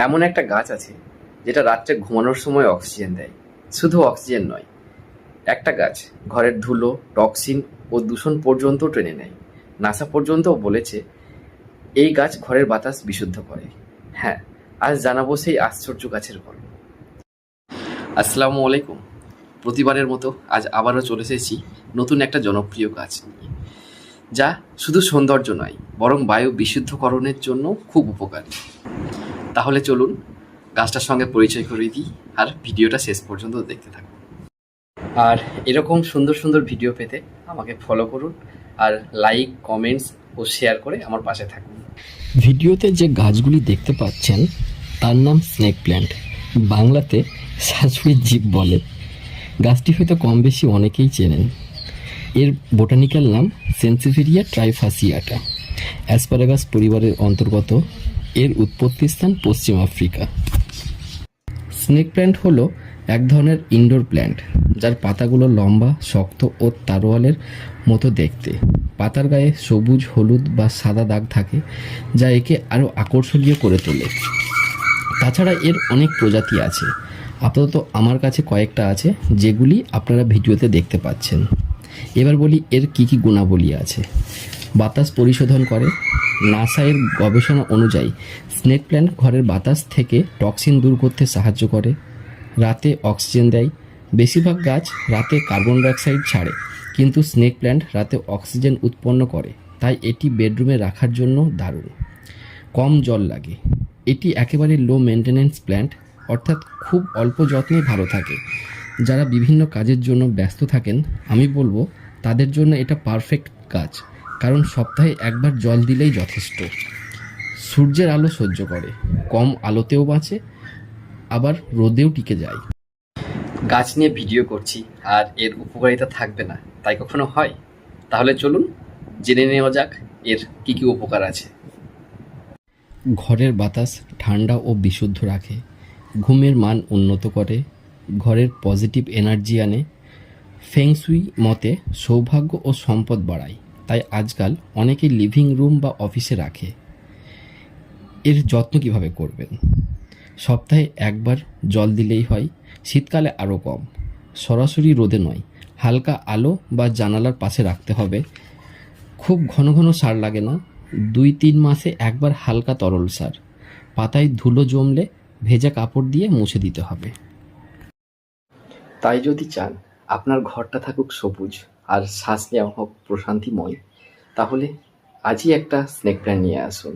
এমন একটা গাছ আছে যেটা রাত্রে ঘুমানোর সময় অক্সিজেন দেয়। শুধু অক্সিজেন নয়, একটা গাছ ঘরের ধুলো, টক্সিন ও দূষণ পর্যন্ত টেনে নেয়। নাসা পর্যন্তও বলেছে এই গাছ ঘরের বাতাস বিশুদ্ধ করে। হ্যাঁ, আজ জানাবো সেই আশ্চর্য গাছের গল্প। আসসালামু আলাইকুম। প্রতিবারের মতো আজ আবারও চলে এসেছি নতুন একটা জনপ্রিয় গাছ নিয়ে, যা শুধু সৌন্দর্য নয় বরং বায়ু বিশুদ্ধকরণের জন্য খুব উপকারী। তাহলে চলুন গাছটার সঙ্গে পরিচয় করিয়ে দিই আর ভিডিওটা শেষ পর্যন্ত দেখতে থাকুন। আর এরকম সুন্দর সুন্দর ভিডিও পেতে আমাকে ফলো করুন আর লাইক, কমেন্টস ও শেয়ার করে আমার পাশে থাকুন। ভিডিওতে যে গাছগুলি দেখতে পাচ্ছেন তার নাম স্নেক প্ল্যান্ট, বাংলাতে শাশুড়ির জীব বলে। গাছটি হয়তো কম বেশি অনেকেই চেনেন। এর বোটানিক্যাল নাম সেন্সিভেরিয়া ট্রাইফাসিয়াটা। অ্যাসপারাগাস পরিবারের অন্তর্গত। এর উৎপত্তি স্থান পশ্চিম আফ্রিকা। স্নেক প্ল্যান্ট হলো এক ধরনের ইনডোর প্ল্যান্ট, যার পাতাগুলো লম্বা, শক্ত ও তারোয়ালের মতো দেখতে। পাতার গায়ে সবুজ, হলুদ বা সাদা দাগ থাকে, যা একে আরও আকর্ষণীয় করে তোলে। তাছাড়া এর অনেক প্রজাতি আছে। আপাতত আমার কাছে কয়েকটা আছে, যেগুলি আপনারা ভিডিওতে দেখতে পাচ্ছেন। এবার বলি এর কী কী গুণাবলী আছে। বাতাস পরিশোধন করে। নাসা এর গবেষণা অনুযায়ী স্নেক প্ল্যান্ট ঘরের বাতাস থেকে টক্সিন দূর করতে সাহায্য করে। রাতে অক্সিজেন দেয়। বেশিরভাগ গাছ রাতে কার্বন ডাইঅক্সাইড ছাড়ে, কিন্তু স্নেক প্ল্যান্ট রাতে অক্সিজেন উৎপন্ন করে, তাই এটি বেডরুমে রাখার জন্য দারুণ। কম জল লাগে। এটি একেবারে লো মেনটেন্যান্স প্ল্যান্ট, অর্থাৎ খুব অল্প যত্নেই ভালো থাকে। যারা বিভিন্ন কাজের জন্য ব্যস্ত থাকেন, আমি বলবো তাদের জন্য এটা পারফেক্ট গাছ, কারণ সপ্তাহে একবার জল দিলেই যথেষ্ট। সূর্যের আলো সহ্য করে, কম আলোতেও বাঁচে, আবার রোদেও টিকে যায়। গাছ নিয়ে ভিডিও করছি আর এর উপকারিতা থাকবে না তাই কখনো হয়? তাহলে চলুন জেনে নেওয়া যাক এর কী কী উপকার আছে। ঘরের বাতাস ঠান্ডা ও বিশুদ্ধ রাখে। ঘুমের মান উন্নত করে। ঘরের পজিটিভ এনার্জি আনে। ফেংশুই মতে সৌভাগ্য ও সম্পদ বাড়ায়, তাই আজকাল অনেকেই লিভিং রুম বা অফিসে রাখে। এর যত্ন কিভাবে করবেন? সপ্তাহে একবার জল দিলেই হয়। শীতকালে আরও কম। সরাসরি রোদে নয়, হালকা আলো বা জানালার পাশে রাখতে হবে। খুব ঘন ঘন সার লাগে না। 2-3 মাসে একবার হালকা তরল সার। পাতায় ধুলো জমলে ভেজা কাপড় দিয়ে মুছে দিতে হবে। তাই যদি চান আপনার ঘরটা থাকুক সবুজ আর শ্বাস নেওয়া হোক প্রশান্তিময়, তাহলে আজই একটা স্নেক প্ল্যান্ট নিয়ে আসুন।